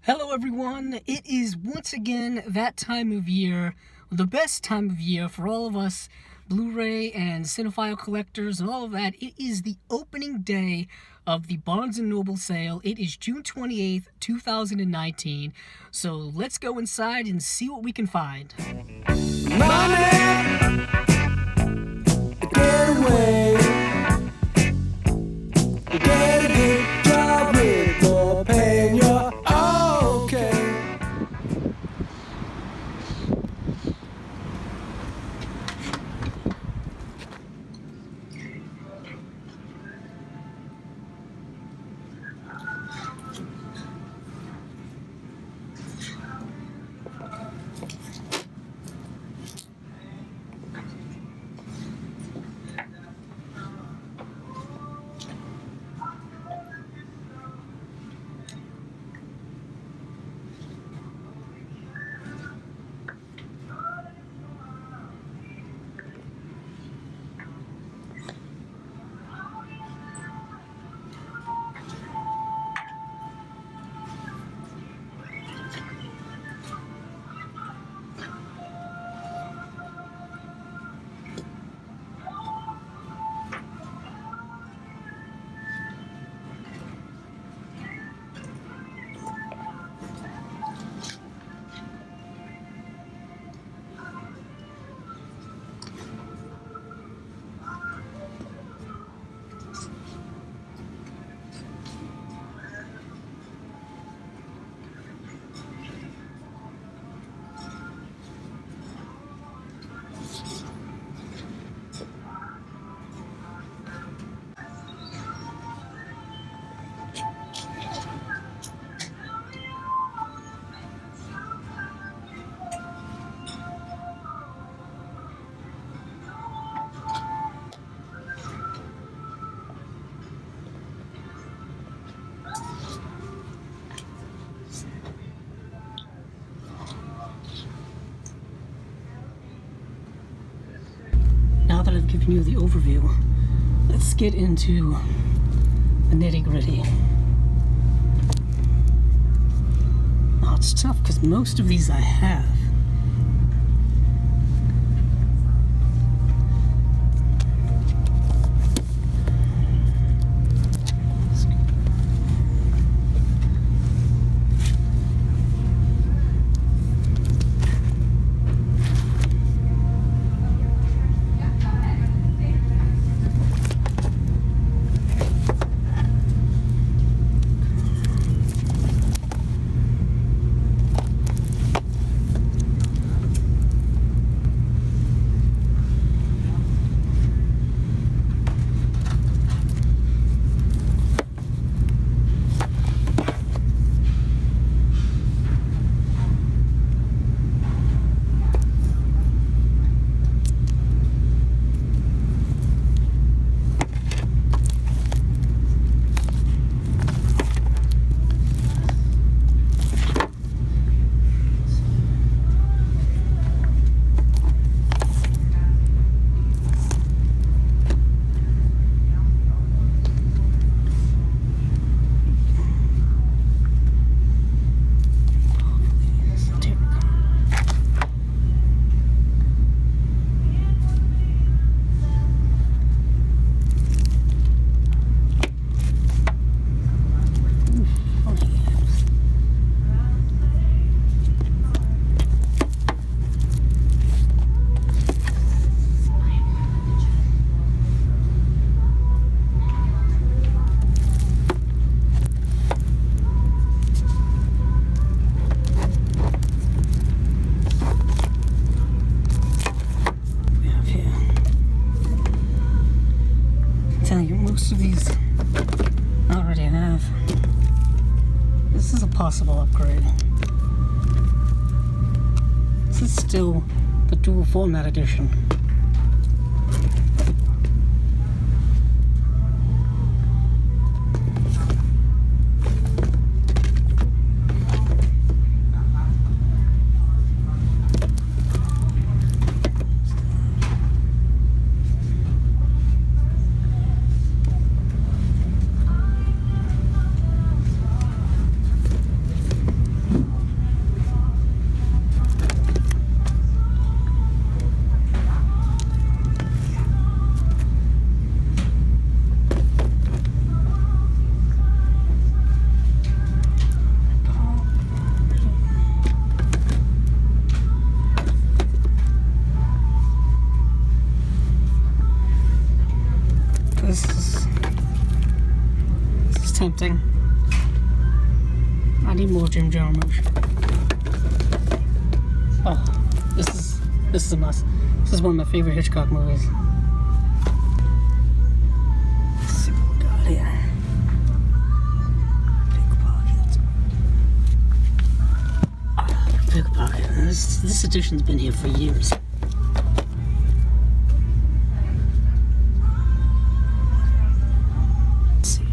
Hello everyone, it is once again that time of year, the best time of year for all of us Blu-ray and cinephile collectors and all of that. It is the opening day of the Barnes & Noble sale. It is June 28th, 2019, so let's go inside and see what we can find. Money, get away. Get a good job with more pay and you're okay. Now that I've given you the overview, let's get into the nitty-gritty. Oh, it's tough because most of these I have. Most of these I already have. This is a possible upgrade. This is still the dual format edition. tempting. I need more Jim Jarmusch. Oh, this is a must. This is one of my favorite Hitchcock movies. Let's see what we got here. Pickpocket. This edition's been here for years. Let's see.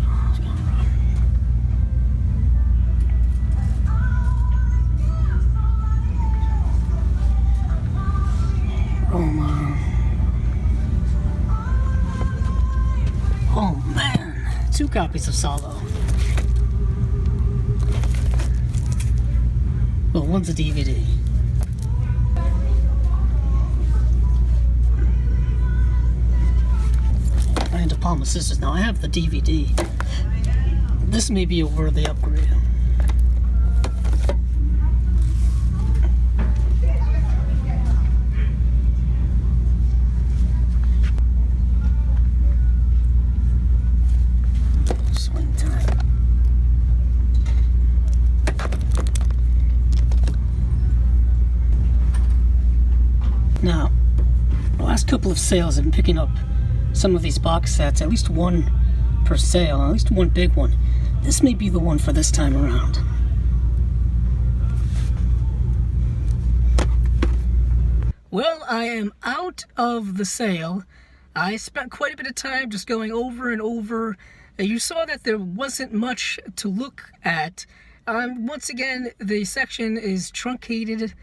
Oh man, 2 copies of Solo. Well, one's a DVD. And a Palma Sisters. Now I have the DVD. This may be a worthy upgrade. Swing time. Now, the last couple of sales I've been picking up some of these box sets, at least one per sale, at least one big one. This may be the one for this time around. Well, I am out of the sale. I spent quite a bit of time just going over and over. You saw that there wasn't much to look at. Once again, the section is truncated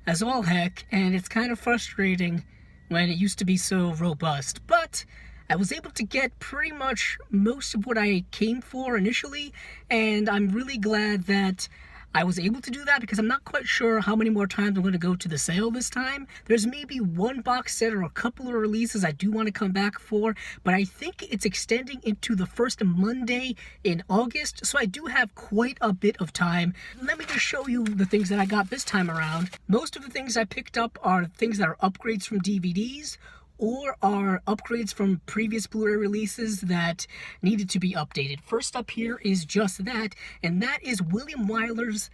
as all heck, and it's kind of frustrating when it used to be so robust. But I was able to get pretty much most of what I came for initially, and I'm really glad that I was able to do that because I'm not quite sure how many more times I'm going to go to the sale this time. There's maybe one box set or a couple of releases I do want to come back for, but I think it's extending into the first Monday in August, so I do have quite a bit of time. Let me just show you the things that I got this time around. Most of the things I picked up are things that are upgrades from DVDs, or are upgrades from previous Blu-ray releases that needed to be updated. First up here is just that, and that is William Wyler's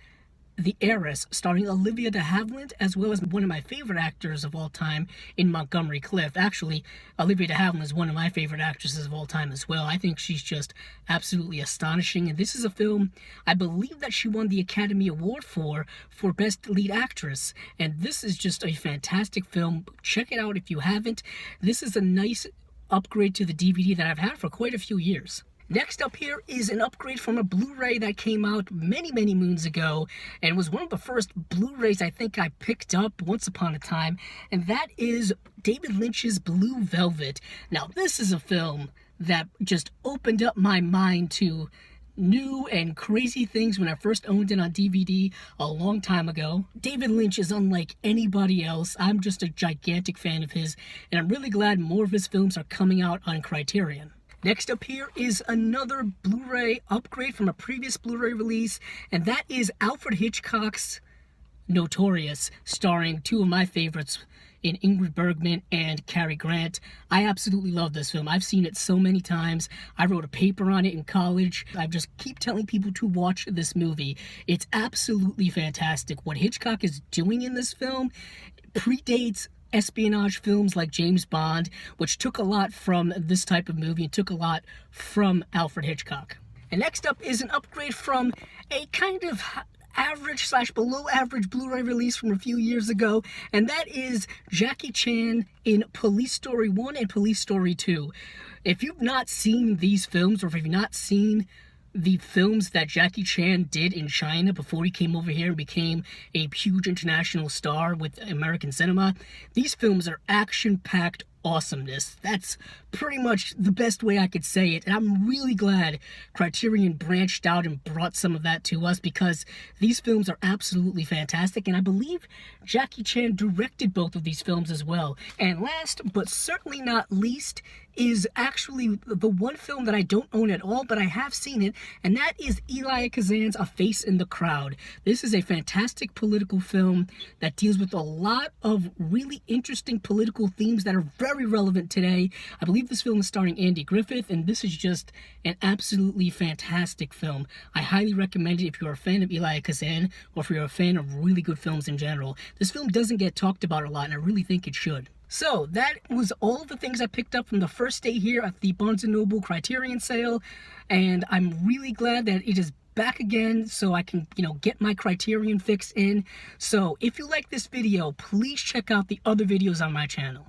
The Heiress, starring Olivia de Havilland, as well as one of my favorite actors of all time in Montgomery Clift. Actually, Olivia de Havilland is one of my favorite actresses of all time as well. I think she's just absolutely astonishing, and this is a film I believe that she won the Academy Award for Best Lead Actress, and this is just a fantastic film. Check it out if you haven't. This is a nice upgrade to the DVD that I've had for quite a few years. Next up here is an upgrade from a Blu-ray that came out many moons ago, and was one of the first Blu-rays I think I picked up once upon a time, and that is David Lynch's Blue Velvet. Now, this is a film that just opened up my mind to new and crazy things when I first owned it on DVD a long time ago. David Lynch is unlike anybody else. I'm just a gigantic fan of his, and I'm really glad more of his films are coming out on Criterion. Next up here is another Blu-ray upgrade from a previous Blu-ray release, and that is Alfred Hitchcock's Notorious, starring two of my favorites in Ingrid Bergman and Cary Grant. I absolutely love this film. I've seen it so many times. I wrote a paper on it in college. I just keep telling people to watch this movie. It's absolutely fantastic. What Hitchcock is doing in this film predates espionage films like James Bond, which took a lot from this type of movie and took a lot from Alfred Hitchcock. And next up is an upgrade from a kind of average / below average Blu-ray release from a few years ago, and that is Jackie Chan in Police Story 1 and Police Story 2. If you've not seen these films, or if you've not seen the films that Jackie Chan did in China before he came over here and became a huge international star with American cinema, these films are action-packed awesomeness. That's pretty much the best way I could say it, and I'm really glad Criterion branched out and brought some of that to us, because these films are absolutely fantastic, and I believe Jackie Chan directed both of these films as well. And last, but certainly not least, is actually the one film that I don't own at all, but I have seen it, and that is Elia Kazan's A Face in the Crowd. This is a fantastic political film that deals with a lot of really interesting political themes that are very very relevant today. I believe this film is starring Andy Griffith, and this is just an absolutely fantastic film. I highly recommend it if you're a fan of Elia Kazan, or if you're a fan of really good films in general. This film doesn't get talked about a lot, and I really think it should. So, that was all of the things I picked up from the first day here at the Barnes & Noble Criterion sale, and I'm really glad that it is back again so I can, get my Criterion fix in. So, if you like this video, please check out the other videos on my channel.